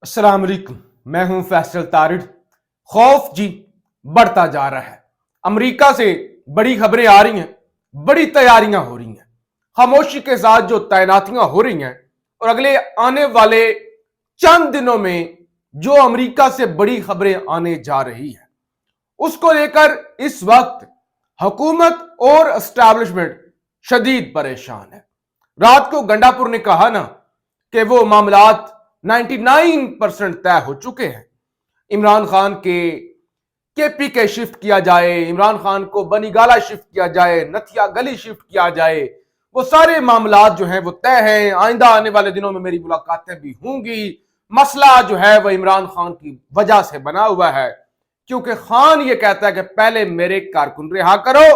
अस्सलाम वालेकुम। मैं हूं फैसल तारिड। खौफ जी बढ़ता जा रहा है। अमेरिका से बड़ी खबरें आ रही हैं, बड़ी तैयारियां हो रही हैं, खामोशी के साथ जो तैनातियां हो रही हैं और अगले आने वाले चंद दिनों में जो अमेरिका से बड़ी खबरें आने जा रही हैं, उसको लेकर इस वक्त हुकूमत और एस्टैब्लिशमेंट शदीद परेशान है। रात को गंडापुर ने कहा ना कि वो मामलात 99% तय हो चुके हैं। इमरान खान के केपी के शिफ्ट किया जाए, इमरान खान को बनीगाला शिफ्ट किया जाए, नथिया गली शिफ्ट किया जाए, वो सारे मामलात जो हैं वो तय हैं। आइंदा आने वाले दिनों में मेरी मुलाकातें भी होंगी। मसला जो है वह इमरान खान की वजह से बना हुआ है, क्योंकि खान ये कहता है कि पहले मेरे कारकुन रिहा करो,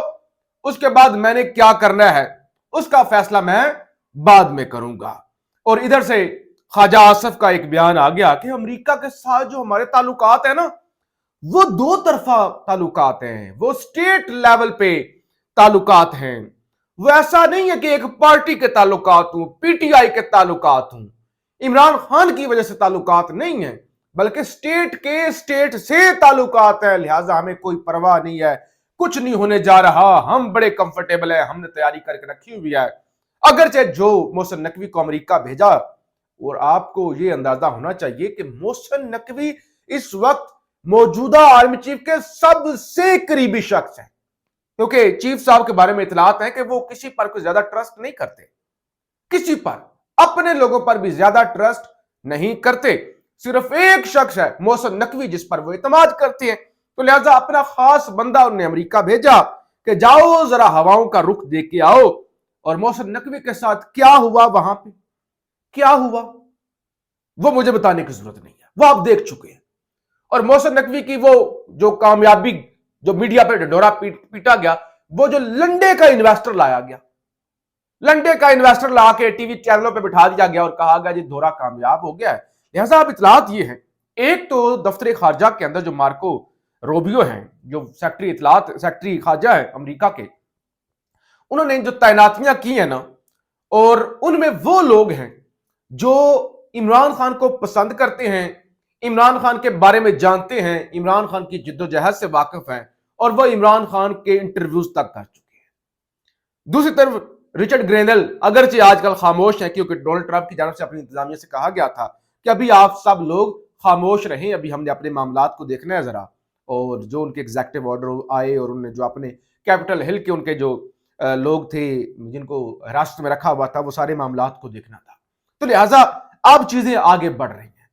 उसके बाद मैंने क्या करना है उसका फैसला मैं बाद में करूंगा। और इधर से ख्वाजा आसिफ का एक बयान आ गया कि अमेरिका के साथ जो हमारे ताल्लुकात है ना, वो दो तरफा ताल्लुकात हैं, वो स्टेट लेवल पे ताल्लुकात हैं। वो ऐसा नहीं है कि एक पार्टी के ताल्लुकात हूं, पीटीआई के ताल्लुकात हूं। इमरान खान की वजह से ताल्लुकात नहीं है, बल्कि स्टेट के स्टेट से ताल्लुकात है। लिहाजा हमें कोई परवाह नहीं है, कुछ नहीं होने जा रहा, हम बड़े कंफर्टेबल है, हमने तैयारी करके रखी हुई है। अगरचे जो मोहसिन नकवी को अमेरिका भेजा, और आपको यह अंदाजा होना चाहिए कि मोहसिन नकवी इस वक्त मौजूदा आर्मी चीफ के सबसे करीबी शख्स है, क्योंकि चीफ साहब के बारे में इतलात है कि वो किसी पर कोई ज्यादा ट्रस्ट नहीं करते, किसी पर, अपने लोगों पर भी ज्यादा ट्रस्ट नहीं करते। सिर्फ एक शख्स है मोहसिन नकवी जिस पर वो इतमाद करते हैं। तो लिहाजा अपना खास बंदा उन्हें अमेरिका भेजा कि जाओ जरा हवाओं का रुख देख के आओ। और मोहसिन नकवी के साथ क्या हुआ, वहां पे क्या हुआ वो मुझे बताने की जरूरत नहीं है, वो आप देख चुके हैं। और मोहसिन नकवी की वो जो कामयाबी, जो मीडिया पे ढिंढोरा पीटा गया, वो जो लंडे का इन्वेस्टर लाया गया, लंडे का इन्वेस्टर ला के टीवी चैनलों पे बिठा दिया गया और कहा गया जी दौरा कामयाब हो गया है। लिहाजा अब इतलात ये है, एक तो दफ्तर खारजा के अंदर जो मार्को रोबियो हैं, जो सेक्रेटरी खारजा है अमेरिका के, उन्होंने जो तैनातियां की है ना, और उनमें वो लोग हैं जो इमरान खान को पसंद करते हैं, इमरान खान के बारे में जानते हैं, इमरान खान की जिद्दोजहद से वाकिफ हैं, और वह इमरान खान के इंटरव्यूज तक कर चुके हैं। दूसरी तरफ रिचर्ड ग्रेनल अगरचे आजकल खामोश हैं, क्योंकि डोनाल्ड ट्रंप की जानब से अपनी इंतजामिया से कहा गया था कि अभी आप सब लोग खामोश रहें, अभी हमने अपने मामलात को देखना है जरा। और जो उनके एग्जेक्टिव ऑर्डर आए और उन्होंने जो अपने कैपिटल हिल के उनके जो लोग थे जिनको हिरासत में रखा हुआ था, वो सारे मामलात को देखना था। तो लिहाजा अब चीजें आगे बढ़ रही हैं,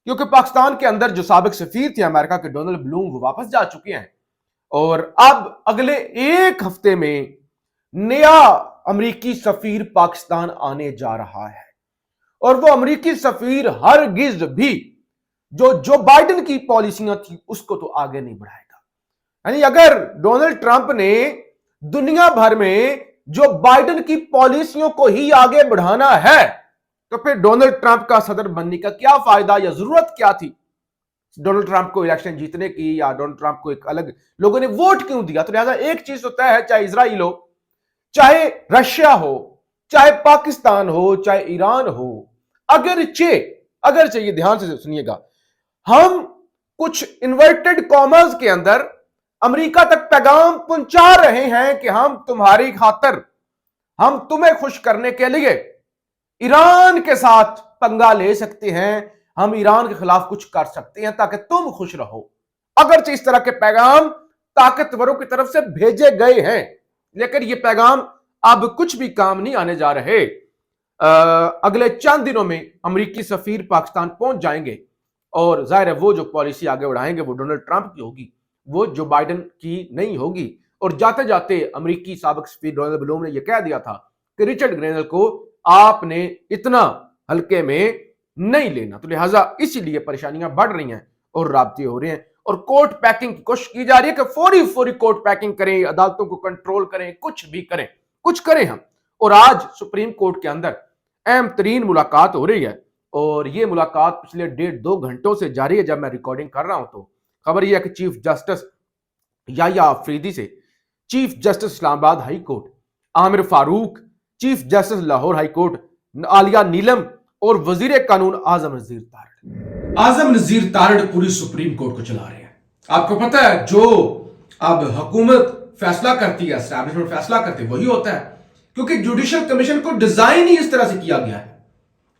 क्योंकि पाकिस्तान के अंदर जो साबिक सफीर थे अमेरिका के, डोनाल्ड ब्लूम, वो वापस जा चुके हैं। और अब अगले एक हफ्ते में नया अमेरिकी सफीर पाकिस्तान आने जा रहा है। और वो अमेरिकी सफीर हरगिज भी जो बाइडेन की पॉलिसियां थी उसको तो आगे नहीं बढ़ाएगा। यानी अगर डोनाल्ड ट्रंप ने दुनिया भर में जो बाइडेन की पॉलिसियों को ही आगे बढ़ाना है, तो फिर डोनाल्ड ट्रंप का सदर बनने का क्या फायदा या जरूरत क्या थी? डोनाल्ड ट्रंप को इलेक्शन जीतने की, या डोनाल्ड ट्रंप को एक अलग लोगों ने वोट क्यों दिया? तो लिहाजा एक चीज तो तय है, चाहे इजराइल हो, चाहे रशिया हो, चाहे पाकिस्तान हो, चाहे ईरान हो, अगरचे ये ध्यान से सुनिएगा, हम कुछ इन्वर्टेड कॉमर्स के अंदर अमेरिका तक पैगाम पहुंचा रहे हैं कि हम तुम्हारी खातिर, हम तुम्हें खुश करने के लिए ईरान के साथ पंगा ले सकते हैं, हम ईरान के खिलाफ कुछ कर सकते हैं ताकि तुम खुश रहो। अगरचे इस तरह के पैगाम ताकतवरों की तरफ से भेजे गए हैं, लेकिन ये पैगाम अब कुछ भी काम नहीं आने जा रहे। अगले चंद दिनों में अमेरिकी सफीर पाकिस्तान पहुंच जाएंगे, और जाहिर है वो जो पॉलिसी आगे बढ़ाएंगे वो डोनाल्ड ट्रंप की होगी, वो जो बाइडेन की नहीं होगी। और जाते जाते अमेरिकी साबिक सफीर डोनाल्ड ब्लूम ने यह कह दिया था कि रिचर्ड ग्रेनल को आपने इतना हल्के में नहीं लेना। तो लिहाजा इसीलिए परेशानियां बढ़ रही हैं और राब्ते हो रहे हैं, और कोर्ट पैकिंग की कोशिश की जा रही है कि फौरी कोर्ट पैकिंग करें, अदालतों को कंट्रोल करें, कुछ भी करें, कुछ करें हम। और आज सुप्रीम कोर्ट के अंदर अहम तरीन मुलाकात हो रही है, और यह मुलाकात पिछले 1.5-2 घंटों से जारी है। जब मैं रिकॉर्डिंग कर रहा हूं तो खबर यह है कि चीफ जस्टिस याह्या अफरीदी से chief justice Islamabad high court Aamir Farooq, chief justice Lahore high court Aalia Neelum, और वजीर कानून आजम नज़ीर तारिड़ आजम नजीर तारड़ पूरी सुप्रीम कोर्ट को चला रहे हैं। आपको पता है जो अब हुकूमत फैसला करती है, एस्टैब्लिशमेंट फैसला करती है, वही होता है, क्योंकि जुडिशल कमीशन को डिजाइन ही इस तरह से किया गया है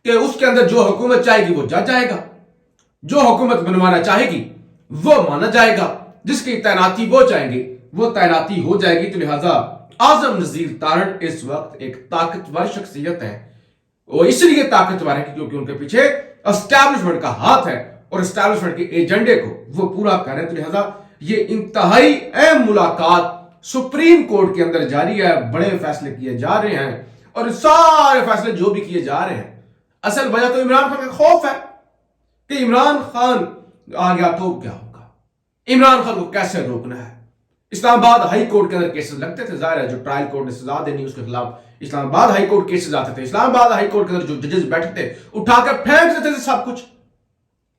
कि उसके अंदर जो हुकूमत चाहेगी वो जज आएगा, जो हुकूमत बनवाना चाहेगी वो माना जाएगा, जिसकी तैनाती वो चाहेंगे वो तैनाती हो जाएगी। तो लिहाजा आजम नजीर तारड़ इस वक्त एक ताकतवर शख्सियत है। वो इसलिए ताकतवर है क्योंकि उनके पीछे एस्टैब्लिशमेंट का हाथ है और एस्टैब्लिशमेंट के एजेंडे को वो पूरा कर रहे हैं। तो लिहाजा ये इंतहाई अहम मुलाकात सुप्रीम कोर्ट के अंदर जारी है, बड़े फैसले किए जा रहे हैं और सारे फैसले जो भी किए जा रहे हैं, असल वजह तो इमरान खान का खौफ है कि इमरान खान आ गया तो क्या होगा, इमरान खान को कैसे रोकना है। इस्लामाबाद हाई कोर्ट के अंदर केसेस लगते थे, जाहिर है जो ट्रायल कोर्ट ने सजा देनी उसके खिलाफ इस्लामाबाद हाई कोर्ट केसेस आते थे। इस्लामाबाद हाई कोर्ट के अंदर जो जजेस बैठे थे उठाकर फेंक देते थे सब कुछ।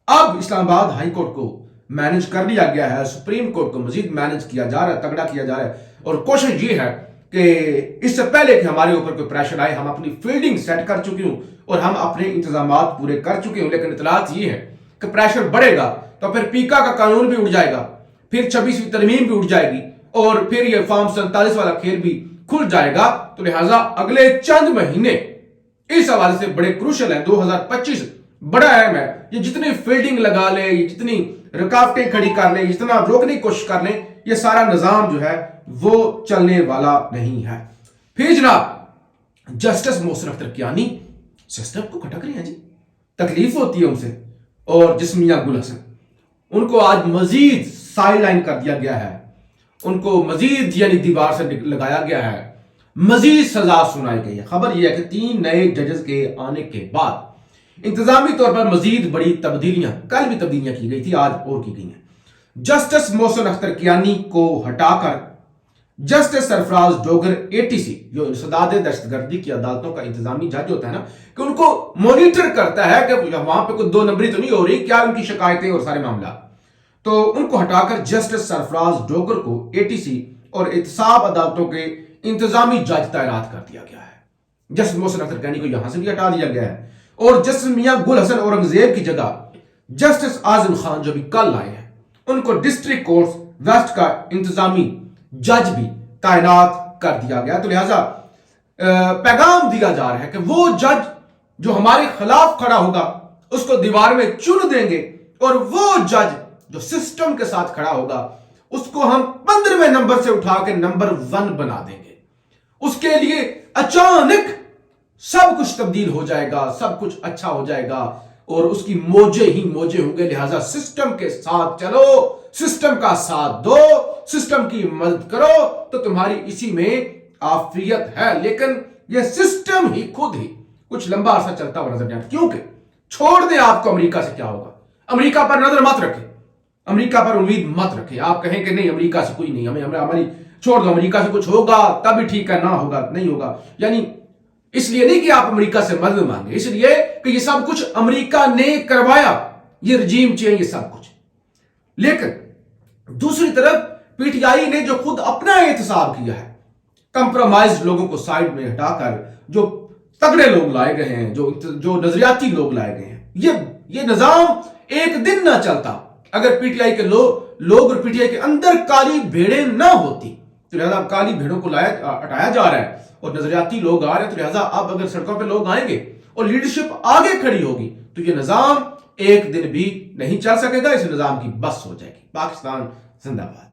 अब इस्लामाबाद हाई कोर्ट को मैनेज कर लिया गया है, सुप्रीम कोर्ट को मजीद मैनेज किया जा रहा है, तगड़ा किया जा रहा है और कोशिश ये है कि इससे पहले कि हमारे ऊपर कोई प्रेशर आए हम अपनी फील्डिंग सेट कर चुके हूं और हम अपने इंतजाम पूरे कर चुके हूं। लेकिन इतलात ये है कि प्रेशर बढ़ेगा तो फिर पीका का कानून भी उड़ जाएगा, फिर 26वीं तरमीम भी उड़ जाएगी और फिर ये फॉर्म 47 वाला खेल भी खुल जाएगा। तो लिहाजा अगले चंद महीने इस हवाले से बड़े क्रूशल है। 2025 बड़ा अहम है। ये जितनी फील्डिंग लगा ले, ये जितनी रुकावटें खड़ी कर ले, जितना रोकने की कोशिश कर ले, ये सारा निजाम जो है वो चलने वाला नहीं है। फिर जनाब जस्टिस मोहसिन अख्तर कियानी सिस्टम को खटक रहे हैं जी, तकलीफ होती है उनसे। और जिस्मिया गुल हसन उनको आज मजीद साइड लाइन कर दिया गया है, उनको मजीद यानी दीवार से लगाया गया है, मजीद सजा सुनाई गई है। खबर यह है कि 3 नए जजेस के आने के बाद इंतजामी तौर पर मजीद बड़ी तब्दीलियां, कल भी तब्दीलियां की गई थी, आज और की गई हैं। जस्टिस मोहसिन अख्तर कियानी को हटाकर जस्टिस सरफराज डोगर एटीसी, जो सदाद दहशतगर्दी की अदालतों का इंतजामी जज होता है ना, कि उनको मॉनिटर करता है कि वहां पे कोई 2 नंबरी तो नहीं हो रही, क्या उनकी शिकायतें और सारे मामला, तो उनको हटाकर जस्टिस सरफराज डोगर को एटीसी और एहतसाब अदालतों के इंतजामी जज तैनात कर दिया गया है। जस्टिस मोहसिन अख्तर कियानी को यहां से भी हटा दिया गया है और जस्टिस मियां गुल हसन औरंगजेब की जगह जस्टिस आजम खान जो भी कल आए हैं उनको डिस्ट्रिक्ट कोर्ट वेस्ट का इंतजामी जज भी तैनात कर दिया गया। तो लिहाजा पैगाम दिया जा रहा है कि वो जज जो हमारे खिलाफ खड़ा होगा उसको दीवार में चुन देंगे और वो जज जो सिस्टम के साथ खड़ा होगा उसको हम 15वें नंबर से उठा के नंबर 1 बना देंगे। उसके लिए अचानक सब कुछ तब्दील हो जाएगा, सब कुछ अच्छा हो जाएगा और उसकी मौजे ही मौजे होंगे। लिहाजा सिस्टम के साथ चलो, सिस्टम का साथ दो, सिस्टम की मदद करो तो तुम्हारी इसी में आफियत है। लेकिन यह सिस्टम ही खुद ही कुछ लंबा अरसा चलता हुआ नजर नहीं आता, क्योंकि छोड़ दें आपको अमेरिका से क्या होगा, अमेरिका पर नजर मत रखें, अमेरिका पर उम्मीद मत रखें। आप कहें कि नहीं अमेरिका से कोई नहीं, हमें हमारी छोड़ दो, अमेरिका से कुछ होगा तभी ठीक है, ना होगा नहीं होगा। यानी इसलिए नहीं कि आप अमेरिका से मदद मांगे, इसलिए कि ये सब कुछ अमेरिका ने करवाया, ये रजीम चेंज, ये सब कुछ। लेकिन दूसरी तरफ पीटीआई ने जो खुद अपना एहतसाब किया है, कंप्रोमाइज लोगों को साइड में हटाकर जो तगड़े लोग लाए गए हैं, जो नजरियाती लोग लाए गए हैं, ये निजाम एक दिन ना चलता अगर पीटीआई के लोग और पीटीआई के अंदर काली भेड़ें ना होती। तो लिहाजा अब काली भेड़ों को हटाया जा रहा है और नजरियाती लोग आ रहे हैं। तो लिहाजा अब अगर सड़कों पे लोग आएंगे और लीडरशिप आगे खड़ी होगी तो ये निजाम एक दिन भी नहीं चल सकेगा, इस निजाम की बस हो जाएगी। पाकिस्तान जिंदाबाद।